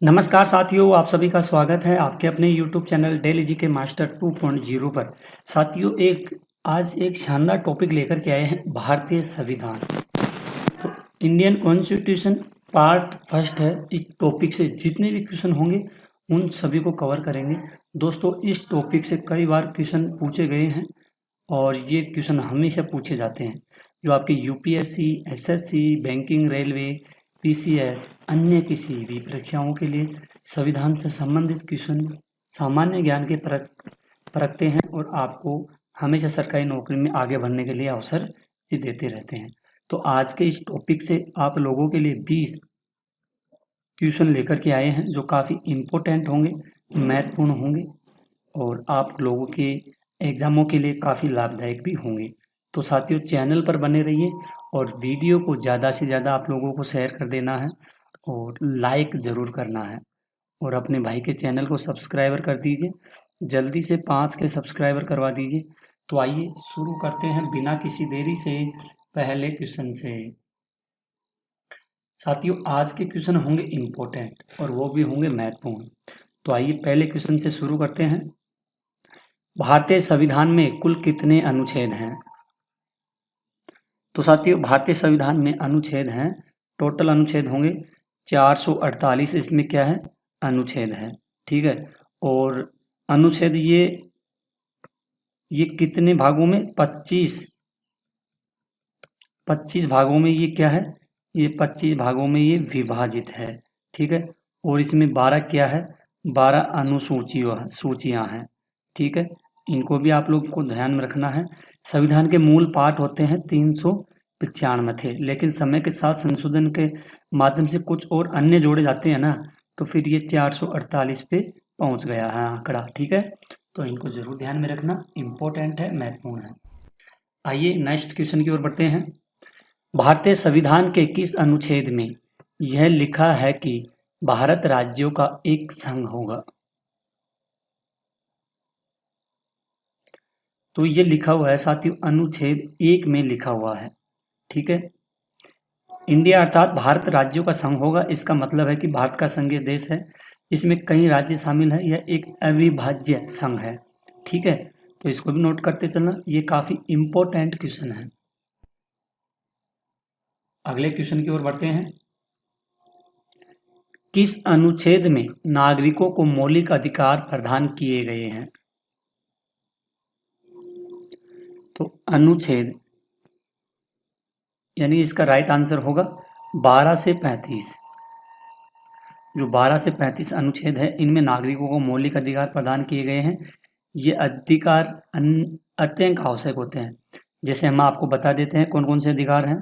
नमस्कार साथियों, आप सभी का स्वागत है आपके अपने YouTube channel daily GK master 2.0 पर। साथियों, आज एक शानदार टॉपिक लेकर के आए हैं भारतीय संविधान। तो इंडियन कॉन्स्टिट्यूशन पार्ट फर्स्ट है। इस टॉपिक से जितने भी क्वेश्चन होंगे उन सभी को कवर करेंगे। दोस्तों, इस टॉपिक से कई बार क्वेश्चन पूछे गए हैं और ये क्वेश्चन हमेशा पूछे जाते हैं जो आपके UPSC, SSC, banking, railway, PCS, अन्य किसी भी परीक्षाओं के लिए संविधान से संबंधित क्वेश्चन सामान्य ज्ञान के परखते हैं और आपको हमेशा सरकारी नौकरी में आगे बढ़ने के लिए अवसर भी देते रहते हैं। तो आज के इस टॉपिक से आप लोगों के लिए 20 क्वेश्चन लेकर के आए हैं जो काफ़ी इम्पोर्टेंट होंगे, महत्वपूर्ण होंगे और आप लोगों के एग्जामों के लिए काफ़ी लाभदायक भी होंगे। तो साथियों, चैनल पर बने रहिए और वीडियो को ज़्यादा से ज़्यादा आप लोगों को शेयर कर देना है और लाइक ज़रूर करना है और अपने भाई के चैनल को सब्सक्राइबर कर दीजिए। जल्दी से 5 के सब्सक्राइबर करवा दीजिए। तो आइए शुरू करते हैं बिना किसी देरी से पहले क्वेश्चन से। साथियों, आज के क्वेश्चन होंगे इम्पोर्टेंट और वो भी होंगे महत्वपूर्ण। तो आइए पहले क्वेश्चन से शुरू करते हैं। भारतीय संविधान में कुल कितने अनुच्छेद हैं? तो साथियों, भारतीय संविधान में अनुच्छेद हैं, टोटल अनुच्छेद होंगे 448। इसमें क्या है? अनुच्छेद है। ठीक है। और अनुच्छेद ये कितने भागों में? 25 भागों में ये क्या है? ये 25 भागों में ये विभाजित है। ठीक है। और इसमें 12 क्या है? 12 सूचियां हैं। ठीक है। इनको भी आप लोग को ध्यान में रखना है। संविधान के मूल पाठ होते हैं 395 थे, लेकिन समय के साथ संशोधन के माध्यम से कुछ और अन्य जोड़े जाते हैं ना, तो फिर ये 448 पे पहुंच गया है आंकड़ा। ठीक है। तो इनको जरूर ध्यान में रखना, इम्पोर्टेंट है, महत्वपूर्ण है। आइए नेक्स्ट क्वेश्चन की ओर बढ़ते हैं। भारतीय संविधान के किस अनुच्छेद में यह लिखा है कि भारत राज्यों का एक संघ होगा? तो ये लिखा हुआ है साथियों, अनुच्छेद 1 में लिखा हुआ है। ठीक है। इंडिया अर्थात भारत राज्यों का संघ होगा। इसका मतलब है कि भारत का संघीय देश है, इसमें कई राज्य शामिल है, यह एक अविभाज्य संघ है। ठीक है। तो इसको भी नोट करते चलना, ये काफी इंपॉर्टेंट क्वेश्चन है। अगले क्वेश्चन की ओर बढ़ते हैं। किस अनुच्छेद में नागरिकों को मौलिक अधिकार प्रदान किए गए हैं? तो अनुच्छेद यानी इसका राइट आंसर होगा 12 से 35। जो 12 से 35 अनुच्छेद है, इनमें नागरिकों को मौलिक अधिकार प्रदान किए गए हैं। ये अधिकार अत्यंत आवश्यक होते हैं। जैसे हम आपको बता देते हैं कौन कौन से अधिकार हैं।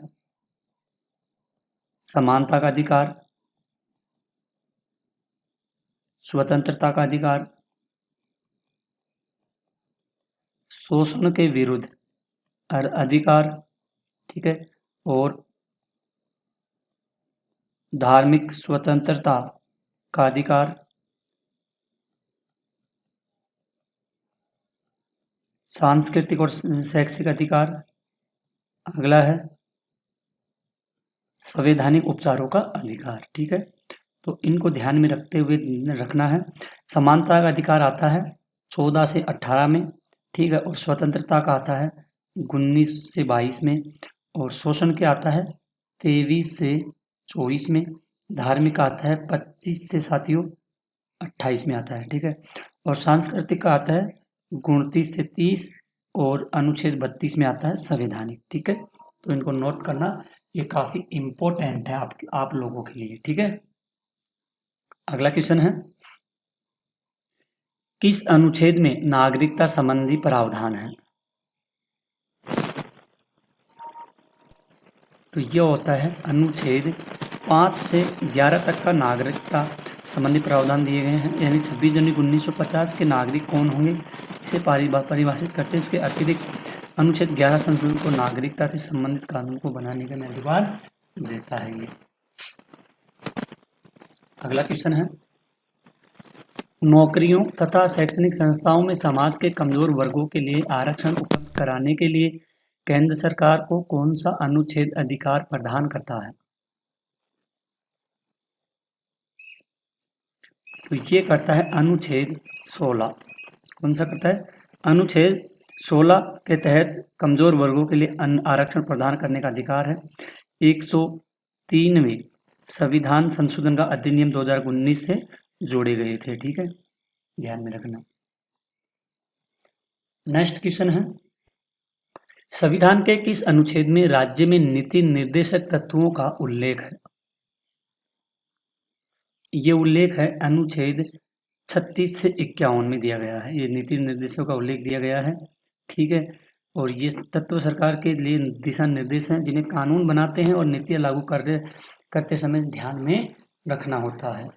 समानता का अधिकार, स्वतंत्रता का अधिकार, शोषण के विरुद्ध अधिकार, ठीक है, और धार्मिक स्वतंत्रता का अधिकार, सांस्कृतिक और शैक्षिक अधिकार, अगला है संवैधानिक उपचारों का अधिकार। ठीक है। तो इनको ध्यान में रखते हुए रखना है। समानता का अधिकार आता है 14 से 18 में। ठीक है। और स्वतंत्रता का आता है 19 से 22 में। और शोषण के आता है 23 से 24 में। धार्मिक आता है 25 से साथियों 28 में आता है। ठीक है। और सांस्कृतिक का आता है 29 से 30 और अनुच्छेद 32 में आता है संवैधानिक। ठीक है। तो इनको नोट करना, ये काफी इंपॉर्टेंट है आप लोगों के लिए। ठीक है। अगला क्वेश्चन है, किस अनुच्छेद में नागरिकता संबंधी प्रावधान है? तो यह होता है अनुच्छेद 5 से 11 तक का नागरिकता संबंधी प्रावधान दिए गए हैं। यानी 26 जनवरी 1950 के नागरिक कौन होंगे, इसे परिभाषित करते हैं। इसके अतिरिक्त अनुच्छेद 11 संसद को नागरिकता से संबंधित कानून को बनाने का अधिकार देता है। ये अगला क्वेश्चन है, नौकरियों तथा शैक्षणिक संस्थाओं में समाज के कमजोर वर्गों के लिए आरक्षण उपलब्ध कराने के लिए केंद्र सरकार को कौन सा अनुच्छेद अधिकार प्रदान करता है? तो ये करता है अनुच्छेद 16। कौन सा करता है? अनुच्छेद 16 के तहत कमजोर वर्गों के लिए आरक्षण प्रदान करने का अधिकार है। 103वें संविधान संशोधन का अधिनियम 2019 से जोड़े गए थे। ठीक है, ध्यान में रखना। नेक्स्ट क्वेश्चन है, संविधान के किस अनुच्छेद में राज्य में नीति निर्देशक तत्वों का उल्लेख है? ये उल्लेख है अनुच्छेद 36 से 51 में दिया गया है। ये नीति निर्देशों का उल्लेख दिया गया है। ठीक है, और ये तत्व सरकार के लिए दिशा निर्देश हैं जिन्हें कानून बनाते हैं और नीतियां लागू करते समय ध्यान में रखना होता है।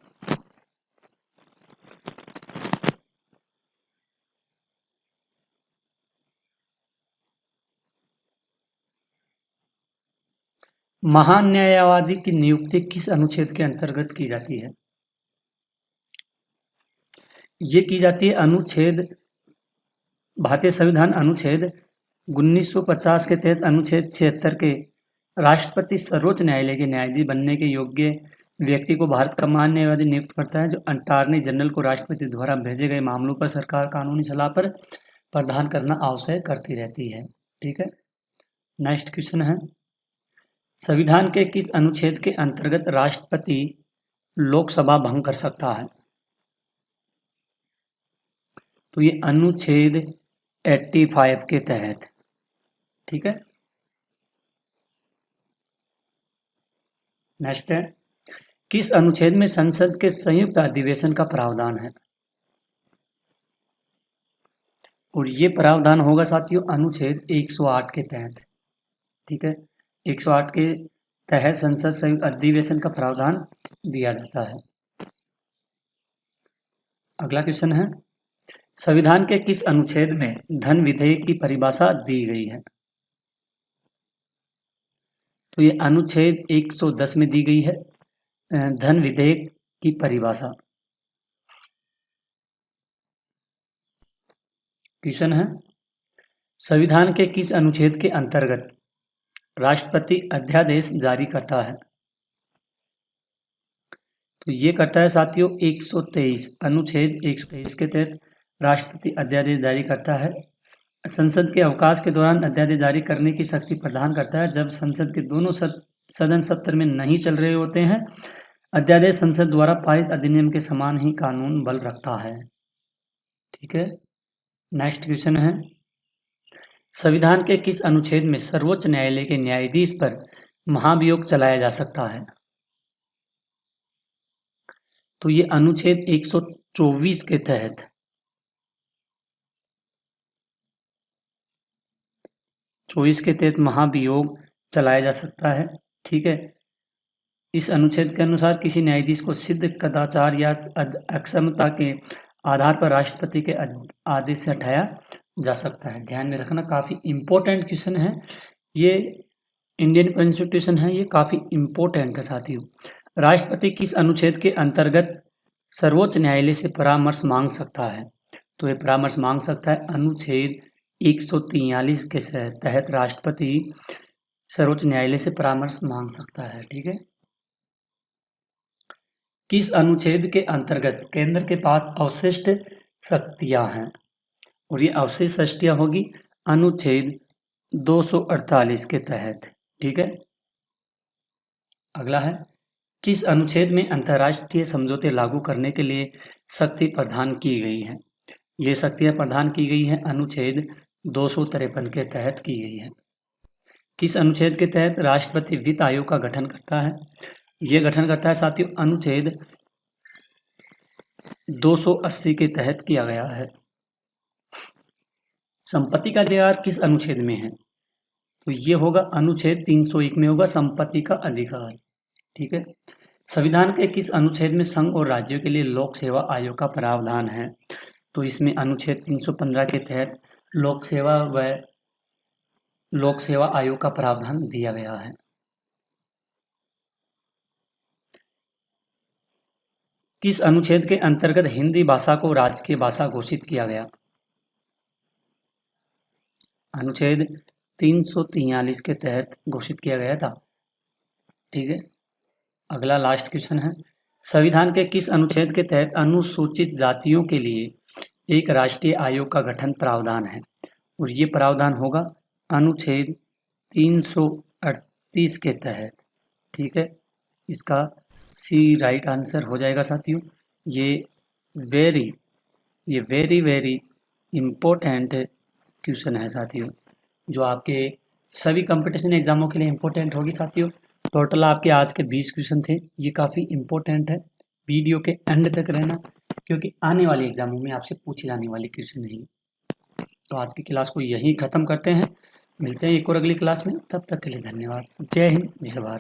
महान्यायवादी की नियुक्ति किस अनुच्छेद के अंतर्गत की जाती है? ये की जाती है भारतीय संविधान अनुच्छेद 1950 के तहत अनुच्छेद 76 के राष्ट्रपति सर्वोच्च न्यायालय के न्यायाधीश बनने के योग्य व्यक्ति को भारत का महान्यायवादी नियुक्त करता है, जो अटॉर्नी जनरल को राष्ट्रपति द्वारा भेजे गए मामलों पर सरकार कानूनी सलाह पर प्रदान करना आवश्यक करती रहती है। ठीक है, नेक्स्ट क्वेश्चन है, संविधान के किस अनुच्छेद के अंतर्गत राष्ट्रपति लोकसभा भंग कर सकता है? तो ये अनुच्छेद 85 के तहत। ठीक है, नेक्स्ट है, किस अनुच्छेद में संसद के संयुक्त अधिवेशन का प्रावधान है? और ये प्रावधान होगा साथियों अनुच्छेद 108 के तहत। ठीक है, 108 के तहत संसद संयुक्त अधिवेशन का प्रावधान दिया जाता है। अगला क्वेश्चन है, संविधान के किस अनुच्छेद में धन विधेयक की परिभाषा दी गई है? तो ये अनुच्छेद 110 में दी गई है धन विधेयक की परिभाषा। क्वेश्चन है, संविधान के किस अनुच्छेद के अंतर्गत राष्ट्रपति अध्यादेश जारी करता है? तो ये करता है साथियों 123, अनुच्छेद 123 के तहत राष्ट्रपति अध्यादेश जारी करता है। संसद के अवकाश के दौरान अध्यादेश जारी करने की शक्ति प्रदान करता है। जब संसद के दोनों सदन सत्र में नहीं चल रहे होते हैं, अध्यादेश संसद द्वारा पारित अधिनियम के समान ही कानून बल रखता है। ठीक है, नेक्स्ट क्वेश्चन है, संविधान के किस अनुच्छेद में सर्वोच्च न्यायालय के न्यायाधीश पर महाभियोग चलाया जा सकता है? तो ये अनुच्छेद 124 के तहत 24 के तहत महाभियोग चलाया जा सकता है। ठीक है, इस अनुच्छेद के अनुसार किसी न्यायाधीश को सिद्ध कदाचार या अक्षमता के आधार पर राष्ट्रपति के आदेश से हटाया जा सकता है। ध्यान में रखना, काफ़ी इम्पोर्टेंट क्वेश्चन है ये, इंडियन कॉन्स्टिट्यूशन है, ये काफ़ी इम्पोर्टेंट है साथियों। राष्ट्रपति किस अनुच्छेद के अंतर्गत सर्वोच्च न्यायालय से परामर्श मांग सकता है? तो ये परामर्श मांग सकता है अनुच्छेद 143 के तहत राष्ट्रपति सर्वोच्च न्यायालय से परामर्श मांग सकता है। ठीक है, किस अनुच्छेद के अंतर्गत केंद्र के पास अवशिष्ट शक्तियां हैं? और ये अवशिष्ट शक्तियां होगी अनुच्छेद 248 के तहत। ठीक है, अगला है, किस अनुच्छेद में अंतर्राष्ट्रीय समझौते लागू करने के लिए शक्ति प्रदान की गई है? ये शक्तियां प्रदान की गई हैं अनुच्छेद 253 के तहत की गई है। किस अनुच्छेद के तहत राष्ट्रपति वित्त आयोग का गठन करता है? ये गठन करता है साथियों अनुच्छेद 280 के तहत किया गया है। संपत्ति का अधिकार किस अनुच्छेद में है? तो ये होगा अनुच्छेद 301 में होगा संपत्ति का अधिकार। ठीक है, संविधान के किस अनुच्छेद में संघ और राज्यों के लिए लोक सेवा आयोग का प्रावधान है? तो इसमें अनुच्छेद 315 के तहत लोक सेवा आयोग का प्रावधान दिया गया है। किस अनुच्छेद के अंतर्गत हिंदी भाषा को राजकीय भाषा घोषित किया गया? अनुच्छेद 343 के तहत घोषित किया गया था। ठीक है, अगला लास्ट क्वेश्चन है, संविधान के किस अनुच्छेद के तहत अनुसूचित जातियों के लिए एक राष्ट्रीय आयोग का गठन प्रावधान है? और ये प्रावधान होगा अनुच्छेद 338 के तहत। ठीक है, इसका सी राइट आंसर हो जाएगा साथियों। ये वेरी वेरी इम्पोर्टेंट क्वेश्चन है साथियों, जो आपके सभी कंपटीशन एग्जामों के लिए इम्पोर्टेंट होगी साथियों। टोटल आपके आज के 20 क्वेश्चन थे, ये काफ़ी इम्पोर्टेंट है। वीडियो के एंड तक रहना, क्योंकि आने वाले एग्जामों में आपसे पूछे जाने वाले क्वेश्चन नहीं। तो आज की क्लास को यहीं ख़त्म करते हैं, मिलते हैं एक और अगली क्लास में। तब तक के लिए धन्यवाद। जय हिंद, जय भारत।